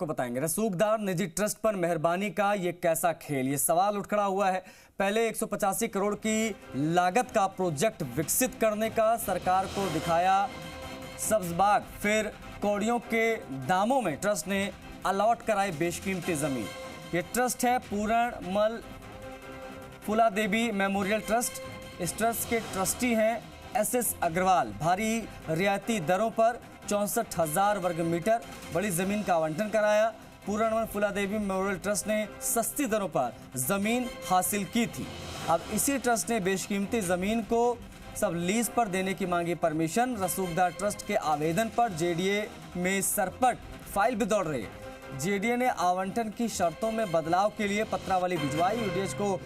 को बताएंगे। रसूखदार निजी ट्रस्ट पर मेहरबानी का ये कैसा खेल, ये सवाल उठ खड़ा हुआ है। पहले 185 करोड़ की लागत का प्रोजेक्ट विकसित करने का सरकार को दिखाया सब्जबाग, फिर कौड़ियों के दामों में ट्रस्ट ने अलॉट कराई बेशकीमती जमीन। ये ट्रस्ट है पूरणमल फुलादेवी मेमोरियल ट्रस्ट। इस ट्रस्ट के ट्रस्टी हैं एसएस अग्रवाल। भारी रियायती दरों पर 64,000 वर्ग मीटर बड़ी जमीन का आवंटन कराया। पूरणमल फुलादेवी मेमोरियल ट्रस्ट ने सस्ती दरों पर जमीन हासिल की थी। अब इसी ट्रस्ट ने बेशकीमती जमीन को सब लीज पर देने की मांगी परमिशन। रसूखदार ट्रस्ट के आवेदन पर जेडीए में सरपट फाइल भी दौड़ रही है। जेडीए ने आवंटन की शर्तों में बदलाव के लिए पत्रावली भिजवाई। यूडीएच को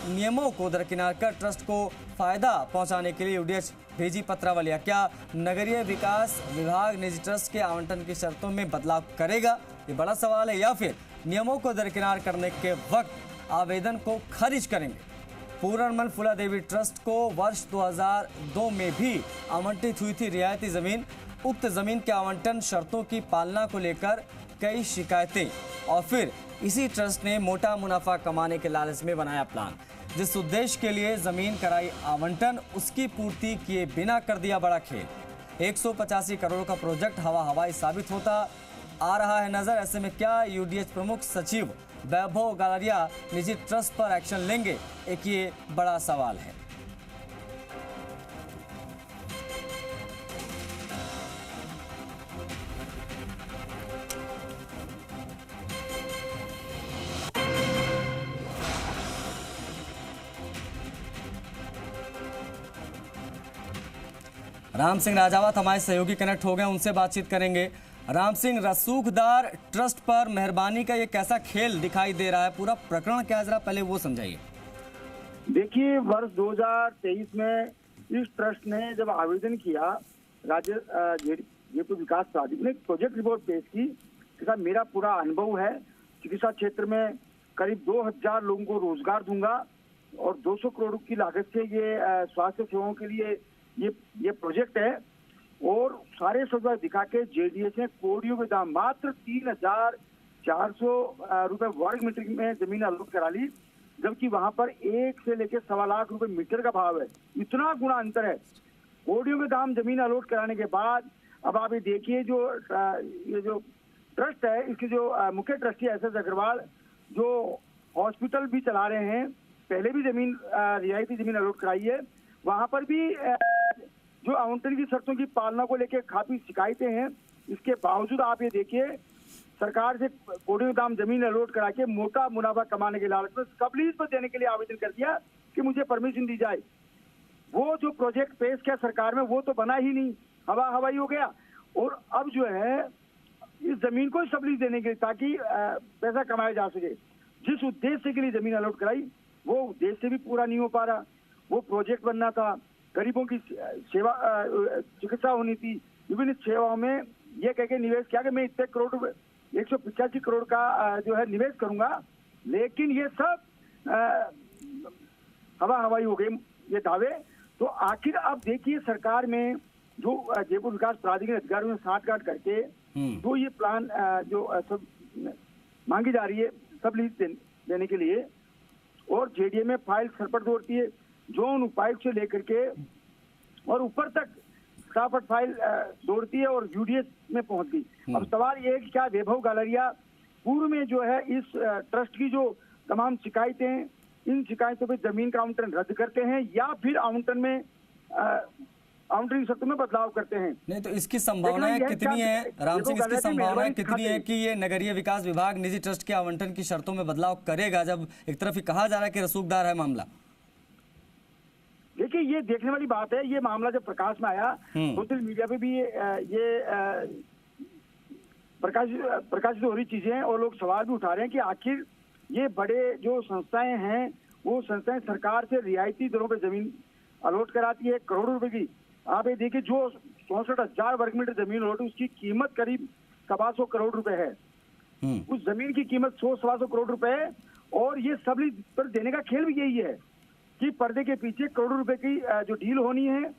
नियमों को दरकिनार कर ट्रस्ट को फायदा पहुंचाने के लिए यूडीएच भेजी पत्रावलियां। क्या नगरीय विकास विभाग निजी ट्रस्ट के आवंटन की शर्तों में बदलाव करेगा, ये बड़ा सवाल है, या फिर नियमों को दरकिनार करने के वक्त आवेदन को खारिज करेंगे। पूरणमल फुलादेवी ट्रस्ट को वर्ष 2002 में भी आवंटित हुई थी रियायती जमीन। उक्त जमीन के आवंटन शर्तों की पालना को लेकर कई शिकायतें, और फिर इसी ट्रस्ट ने मोटा मुनाफा कमाने के लालच में बनाया प्लान। जिस उद्देश्य के लिए जमीन कराई आवंटन, उसकी पूर्ति किए बिना कर दिया बड़ा खेल। 185 करोड़ का प्रोजेक्ट हवा हवाई साबित होता आ रहा है नजर। ऐसे में क्या यूडीएच प्रमुख सचिव वैभव गालरिया निजी ट्रस्ट पर एक्शन लेंगे, एक ये बड़ा सवाल है। राम सिंह राजावत हमारे सहयोगी कनेक्ट हो गए, उनसे बातचीत करेंगे। राम सिंह, रसूखदार ट्रस्ट पर मेहरबानी का ये कैसा खेल दिखाई दे रहा है, पूरा प्रकरण क्या है, जरा पहले वो समझाइए। देखिए, वर्ष 2023 में इस ट्रस्ट ने जब आवेदन किया, राज्य जयपुर विकास प्राधिकरण ने प्रोजेक्ट रिपोर्ट पेश की। कि मेरा पूरा अनुभव है, चिकित्सा क्षेत्र में करीब 2000 लोगों को रोजगार दूंगा और 200 करोड़ की लागत से ये स्वास्थ्य सेवाओं के लिए ये प्रोजेक्ट है। और सारे सौदा दिखा के जेडीएस ने कौड़ियों के दाम मात्र 3,400 रुपए वर्ग मीटर में जमीन अलॉट करा ली, जबकि वहां पर 1 से लेकर 1.25 लाख रुपए मीटर का भाव है। इतना गुना अंतर है। कौड़ियों के दाम जमीन अलॉट कराने के बाद अब आप ये देखिए, ये जो ट्रस्ट है, इसके जो मुख्य ट्रस्टी एसएस अग्रवाल, जो हॉस्पिटल भी चला रहे हैं, पहले भी जमीन रियायती जमीन अलॉट कराई है, वहां पर भी जो आवंटन की शर्तों की पालना को लेकर काफी शिकायतें हैं। इसके बावजूद आप ये देखिए, सरकार से कौड़ियों के दाम जमीन अलॉट करा के मोटा मुनाफा कमाने के लालच में सब लीज पर देने के लिए आवेदन कर दिया कि मुझे परमिशन दी जाए। वो जो प्रोजेक्ट पेश किया सरकार में, वो तो बना ही नहीं, हवा हवाई हो गया। और अब जो है इस जमीन को सब लीज देने के लिए, ताकि पैसा कमाया जा सके। जिस उद्देश्य के लिए जमीन अलॉट कराई, वो उद्देश्य भी पूरा नहीं हो पा रहा। वो प्रोजेक्ट बनना था, गरीबों की सेवा, चिकित्सा होनी थी, विभिन्न सेवाओं में ये कह के निवेश किया कि मैं इतने करोड़ रुपए, 185 करोड़ का जो है निवेश करूंगा, लेकिन ये सब हवा हवाई हो गए ये दावे। तो आखिर अब देखिए, सरकार में जो जयपुर विकास प्राधिकरण अधिकारियों ने साठगांठ करके तो ये प्लान जो सब मांगी जा रही है सब लीज देने के लिए, और जेडीए में फाइल सरपट दौड़ती है, जोन उपायुक्त से लेकर के और ऊपर तक फटाफट फाइल दौड़ती है और यूडीएच में पहुंच गई। अब सवाल ये है कि क्या वैभव गालरिया पूर्व में जो है इस ट्रस्ट की जो तमाम शिकायतें हैं, इन शिकायतों पे जमीन का आवंटन रद्द करते हैं, या फिर आवंटन में आवंटन की शर्तों में बदलाव करते हैं। नहीं तो इसकी संभावनाएं कितनी है राम सिंह, इसकी संभावनाएं कितनी है कि ये नगरीय विकास विभाग निजी ट्रस्ट के आवंटन की शर्तों में बदलाव करेगा, जब एक तरफ ही कहा जा रहा है कि रसूखदार है मामला? देखिए, ये देखने वाली बात है। ये मामला जब प्रकाश में आया, सोशल मीडिया पे भी ये प्रकाशित हो रही चीजें हैं, और लोग सवाल भी उठा रहे हैं कि आखिर ये बड़े जो संस्थाएं हैं, वो संस्थाएं सरकार से रियायती दरों पे जमीन अलॉट कराती है करोड़ों रुपए की। आप ये देखिए, जो 64,000 वर्ग मीटर जमीन अलॉट, उसकी कीमत करीब 125 करोड़ रुपए है। उस जमीन की कीमत 100-125 करोड़ रुपए है, और ये सब लीज पर देने का खेल भी यही है कि पर्दे के पीछे करोड़ों रुपए की जो डील होनी है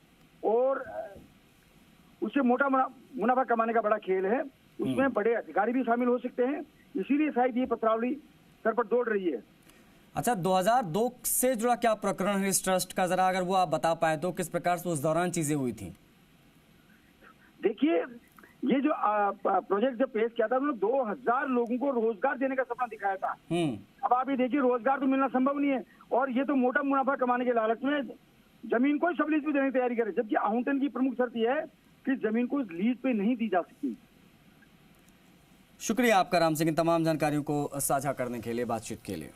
और उससे मोटा मुनाफा कमाने का बड़ा खेल है। उसमें बड़े अधिकारी भी शामिल हो सकते हैं, इसीलिए शायद ये पत्रावली सर पर दौड़ रही है। अच्छा, 2002 से जुड़ा क्या प्रकरण है इस ट्रस्ट का, जरा अगर वो आप बता पाए तो किस प्रकार से उस दौरान चीजें हुई थी? देखिए, ये जो प्रोजेक्ट जब पेश किया था उन्होंने 2000 लोगों को रोजगार देने का सपना दिखाया था। अब आप ये देखिए, रोजगार तो मिलना संभव नहीं है, और ये तो मोटा मुनाफा कमाने के लालच में जमीन को सब लीज पे देने की तैयारी करे, जबकि आउंटन की प्रमुख शर्त यह है कि जमीन को लीज पे नहीं दी जा सकती। शुक्रिया आपका राम सिंह, इन तमाम जानकारियों को साझा करने के लिए, बातचीत के लिए।